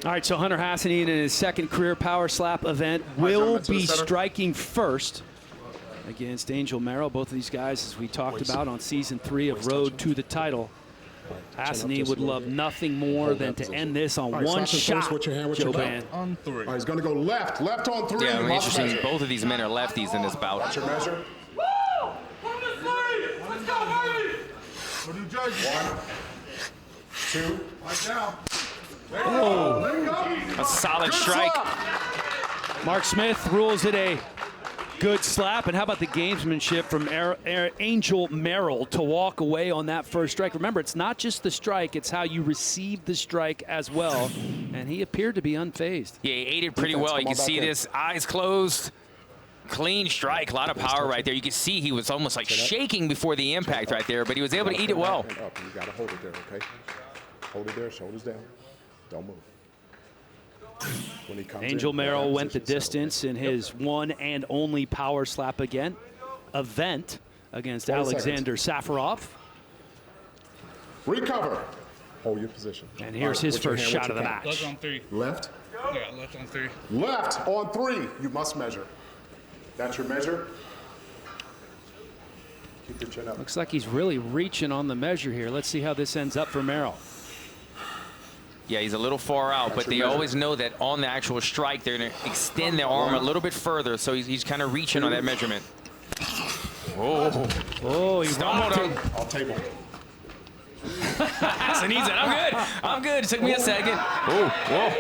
All right, so Hunter Hassanin in his second career power slap event will be striking first against Angel Merrill. Both of these guys, as we talked about on season 3 of Road to the Title. Hassanin would love nothing more than to end this on one shot. Joe Ban. On 3. All right, he's going to go left on 3. Yeah, interesting. Both of these men are lefties in this bout. That's your measure. Woo! Let's go, baby! 1, 2. Right now. Oh, a solid strike. Mark Smith rules it a good slap. And how about the gamesmanship from Angel Merrill to walk away on that first strike? Remember, it's not just the strike, it's how you receive the strike as well. And he appeared to be unfazed. Yeah, he ate it pretty well. You can see this, eyes closed. Clean strike, a lot of power right there. You can see he was almost like shaking before the impact right there, but he was able to eat it well. You got to hold it there, okay? Hold it there, shoulders down. Don't move. When he comes Angel Merrill went the distance in his one and only power slap event against Alexander Safarov. Recover. Hold your position. And here's his first shot of the match. Left on 3. Left? Yeah, left on 3. Left on 3. You must measure. That's your measure. Keep your chin up. Looks like he's really reaching on the measure here. Let's see how this ends up for Merrill. Yeah, he's a little far out, but they always know that on the actual strike, they're going to extend their arm a little bit further, so he's kind of reaching on that measurement. Oh, he stumbled him. I'll table. Hassanin said, I'm good. It took me a second. Oh, whoa.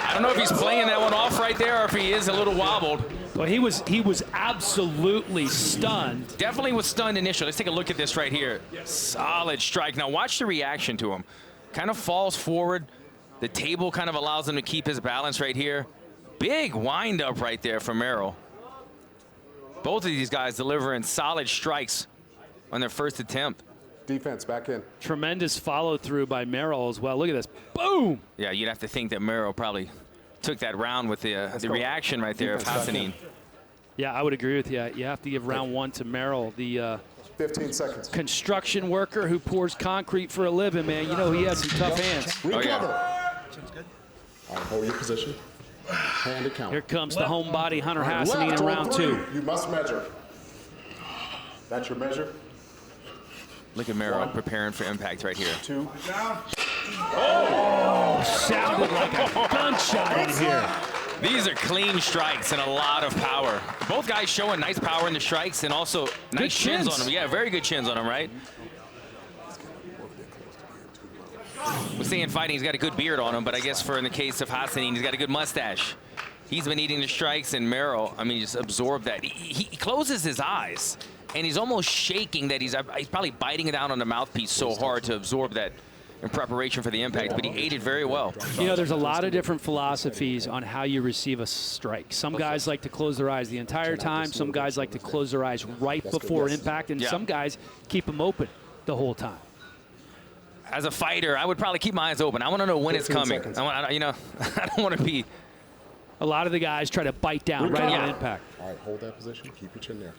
I don't know if he's playing that one off right there or if he is a little wobbled. Well, he was absolutely stunned. Definitely was stunned initially. Let's take a look at this right here. Solid strike. Now watch the reaction to him. Kind of falls forward. The table kind of allows him to keep his balance right here. Big wind-up right there from Merrill. Both of these guys delivering solid strikes on their first attempt. Defense back in. Tremendous follow-through by Merrill as well. Look at this. Boom! Yeah, you'd have to think that Merrill probably took that round with the reaction right there of Hassanin. Yeah, I would agree with you. You have to give round 1 to Merrill, the 15 seconds. Construction worker who pours concrete for a living, man. You know he has some tough hands. Recover. All right, hold your position. Hand to count. Here comes the homebody Hunter Hassanin in round 2. You must measure. That's your measure. Look at Merrill preparing for impact right here. 2. Oh, sounded like a gunshot in here. These are clean strikes and a lot of power. Both guys showing nice power in the strikes and also nice chins on them. Yeah, very good chins on them, right? We're seeing fighting, he's got a good beard on him, but I guess for in the case of Hassanin, he's got a good mustache. He's been eating the strikes, and Merrill, I mean, just absorbed that. He closes his eyes, and he's almost shaking that he's probably biting it down on the mouthpiece so hard to absorb that in preparation for the impact, but he ate it very well. You know, there's a lot of different philosophies on how you receive a strike. Some guys like to close their eyes the entire time. Some guys like to close their eyes right before impact, and some guys keep them open the whole time. As a fighter, I would probably keep my eyes open. I want to know when it's coming. You know, I don't want to be. A lot of the guys try to bite down right on impact. All right, hold that position. Keep your chin there.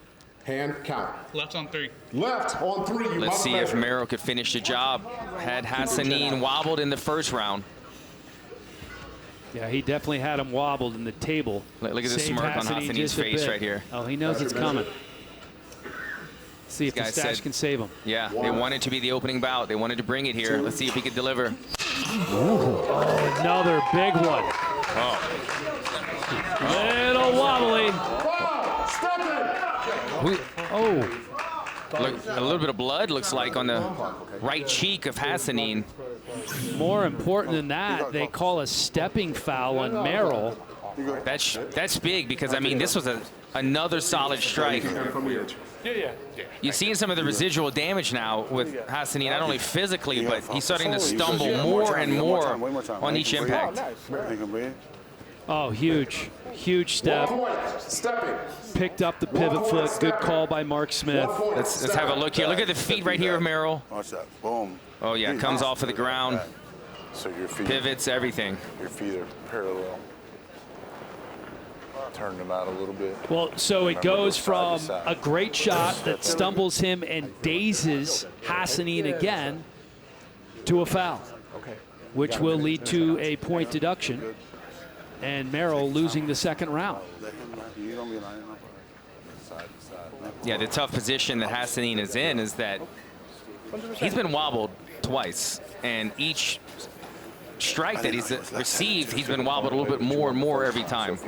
Hand count. Left on 3. Left on 3. Let's see if Merrill could finish the job. Had Hassanin wobbled in the first round. Yeah, he definitely had him wobbled in the table. Look at the smirk on Hassanin's face right here. Oh, he knows it's coming. See if the stash can save him. Yeah, they wanted to be the opening bout. They wanted to bring it here. Let's see if he could deliver. Oh, another big one. Little wobbly. Look, a little bit of blood looks like on the right cheek of Hassanin. More important than that, they call a stepping foul on Merrill. That's big because, I mean, this was another solid strike. You're seeing some of the residual damage now with Hassanin, not only physically, but he's starting to stumble more and more on each impact. Oh, huge step. Picked up the pivot foot. Good call by Mark Smith. Let's have a look here. Look at the feet right here of Merrill. Watch that. Boom. Oh, yeah, comes off of the ground. So your feet. Pivots, everything. Your feet are parallel. Turn them out a little bit. Well, so it goes from a great shot that stumbles him and dazes Hassanin again to a foul. Okay. which will lead to a point deduction, and Merrill losing the second round. Yeah, the tough position that Hassanin is in is that he's been wobbled twice, and each strike that he's received, he's been wobbled a little bit more and more every time.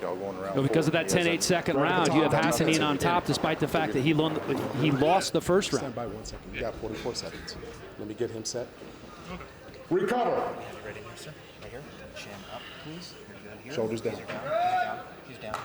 Well, because of that 10-8 second round, you have Hassanin on top, despite the fact that he lost the first round. Stand by 1 second. You got 44 seconds. Let me get him set. Recover. Ready here, sir? Right here. Chin up, please. You're good here. Shoulders down. He's down. He's down.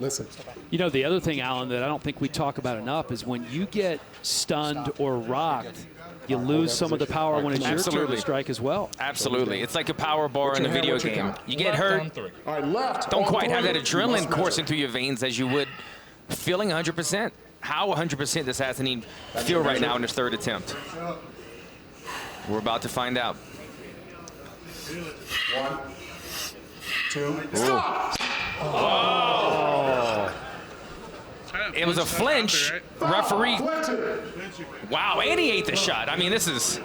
Listen. You know, the other thing, Alan, that I don't think we talk about enough is when you get stunned or rocked, you lose some of the power when it's your turn to strike as well. Absolutely. It's like a power bar in a video game. You get hurt, All right, left. don't on quite have three. that You adrenaline must coursing measure. through your veins as you would feeling 100%. How 100% does Hassanin feel right now in his third attempt? We're about to find out. 1, 2, stop. It was a flinch. Referee, Flinching. wow, and he ate the shot. I mean, this is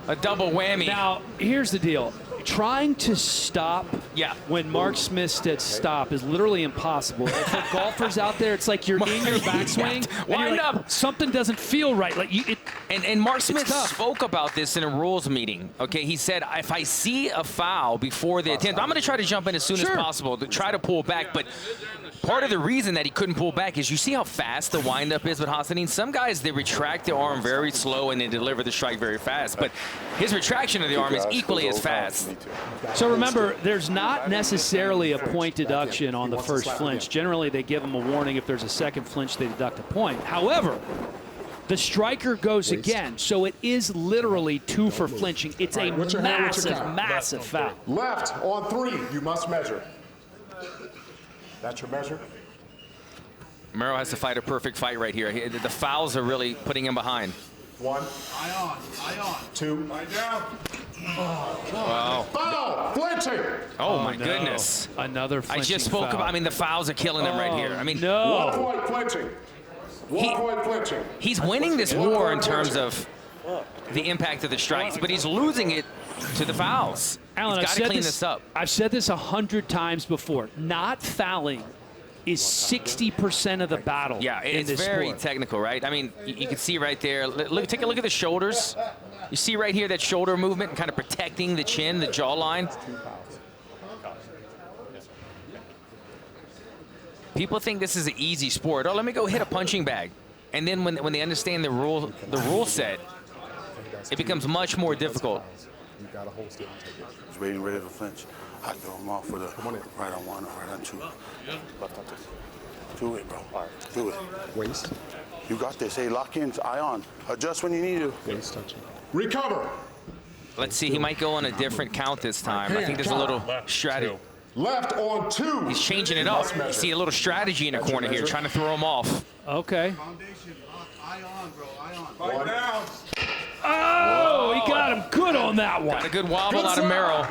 a double whammy. Now, here's the deal. Trying to stop Yeah. when Mark Smith said stop is literally impossible. For golfers out there, it's like you're in your backswing. and you're Wind like, up. Something doesn't feel right. Like And Mark Smith tough. spoke about this in a rules meeting. Okay, he said, if I see a foul before the attempt, I'm going to try to jump in as soon as possible to try to pull back. But part of the reason that he couldn't pull back is you see how fast the windup is with Hassanin. Some guys, they retract the arm very slow and they deliver the strike very fast. But his retraction of the arm is equally as fast. So remember, there's not necessarily a point deduction on the first flinch. Generally, they give them a warning. If there's a second flinch, they deduct a point. However, the striker goes again, so it is literally 2 for flinching. It's a What's your hand? What's your massive, count? massive foul. Left on 3. You must measure. That's your measure. Merrill has to fight a perfect fight right here. The fouls are really putting him behind. 1, Eye on. 2. Wow. Foul. Flinching. Oh, my No. goodness. Another I flinching just spoke foul. about, I mean, the fouls are killing him right here. I mean, 1 No. point flinching. 1 point flinching. he's winning this war in terms of the impact of the strikes, but he's losing it to the fouls. Alan, He's got to clean this up. I've said this 100 times before. Not fouling is 60% of the battle. Yeah, in it's this very sport. technical, right? I mean, you can see right there. Look, take a look at the shoulders. You see right here that shoulder movement, kind of protecting the chin, the jawline. People think this is an easy sport. Oh, let me go hit a punching bag, and then when they understand the rule set, it becomes much more difficult. You got to hold still and take it. He's waiting, ready to flinch. I throw him off with a right on 1 or right on 2. Do it, bro. Do it. Waist. You got this. Hey, lock in. Eye on. Adjust when you need to. Waist touching. Recover. Let's see, he might go on a different count this time. I think there's a little strategy. Left on 2. He's changing it up. You see a little strategy in the corner here, trying to throw him off. Okay. Foundation. Eye on, bro. Eye on. Right down. Oh, he got him good on that one. Got a good wobble Good out of slap. Merrill.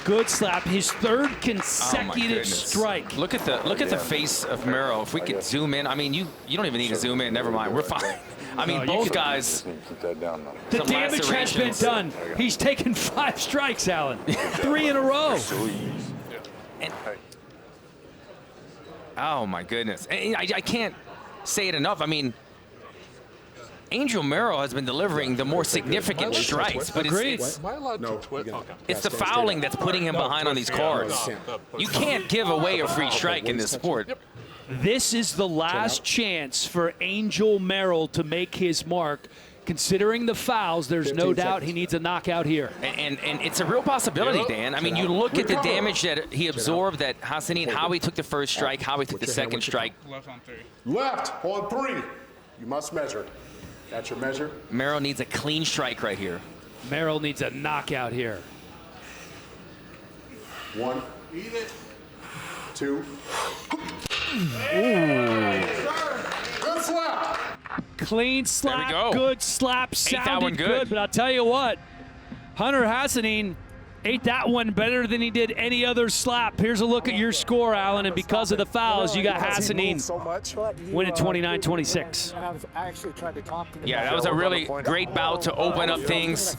Good slap. His third Oh my consecutive goodness. strike. Look at the face of Merrill. If we could zoom in, I mean, you don't even need to zoom in. Never mind, we're fine. I mean, you both can- guys. Keep that down, though. The Some damage has been lacerations. done. He's taken 5 strikes, Alan. 3 in a row. And, oh my goodness! And I can't say it enough. I mean, Angel Merrill has been delivering the more significant strikes, but Agreed. it's Am I allowed to twist? it's the fouling that's putting him behind on these cards. You can't give away a free strike in this sport. This is the last chance for Angel Merrill to make his mark. Considering the fouls, there's no 15 doubt seconds. he needs a knockout here. And it's a real possibility, Dan. I mean, you look at the damage that he absorbed, that Hassanin, how he took the first strike, how he took the second strike. Left on 3. Left on 3. You must measure. That's your measure. Merrill needs a clean strike right here. Merrill needs a knockout here. 1, 2. Good slap. Clean slap, go. good slap, that sounded one good. But I'll tell you what, Hunter Hassanin Ate that one better than he did any other slap. Here's a look at your score, Alan, and because of the fouls, you got Hassanin winning 29-26. I actually tried to talk to him. Yeah, that was a really great bout to open up things.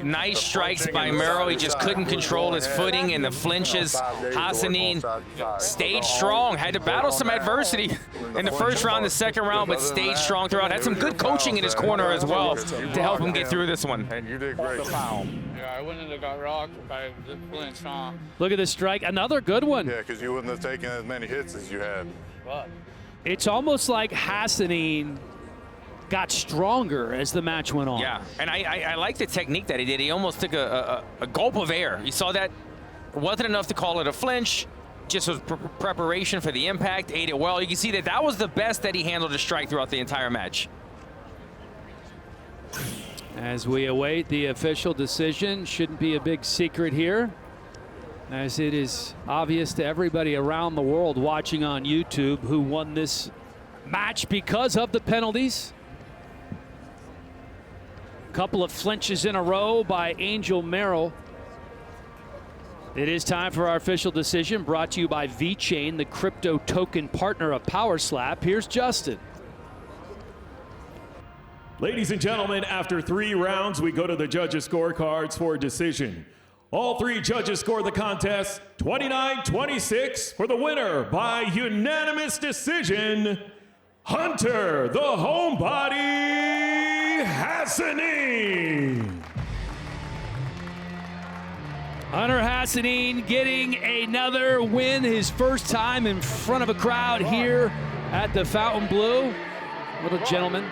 Nice strikes by Merrill. He just couldn't control his footing and the flinches. Hassanin stayed strong, had to battle some adversity in the first round, the second round, but stayed strong throughout. Had some good coaching in his corner as well to help him get through this one. And you did great. Yeah, I wouldn't have got rocked by the flinch, huh? Look at this strike. Another good one. Yeah, because you wouldn't have taken as many hits as you had. It's almost like Hassanin got stronger as the match went on. Yeah, and I like the technique that he did. He almost took a gulp of air. You saw that. It wasn't enough to call it a flinch. Just was preparation for the impact. Ate it well. You can see that that was the best that he handled a strike throughout the entire match. As we await the official decision, shouldn't be a big secret here, as it is obvious to everybody around the world watching on YouTube who won this match because of the penalties. A couple of flinches in a row by Angel Merrill. It is time for our official decision, brought to you by VeChain, the crypto token partner of Power Slap. Here's Justin. Ladies and gentlemen, after 3 rounds, we go to the judges' scorecards for a decision. All 3 judges scored the contest 29-26 for the winner by unanimous decision, Hunter, the homebody, Hassanin. Hunter Hassanin getting another win, his first time in front of a crowd here at the Fontainebleau. Little gentleman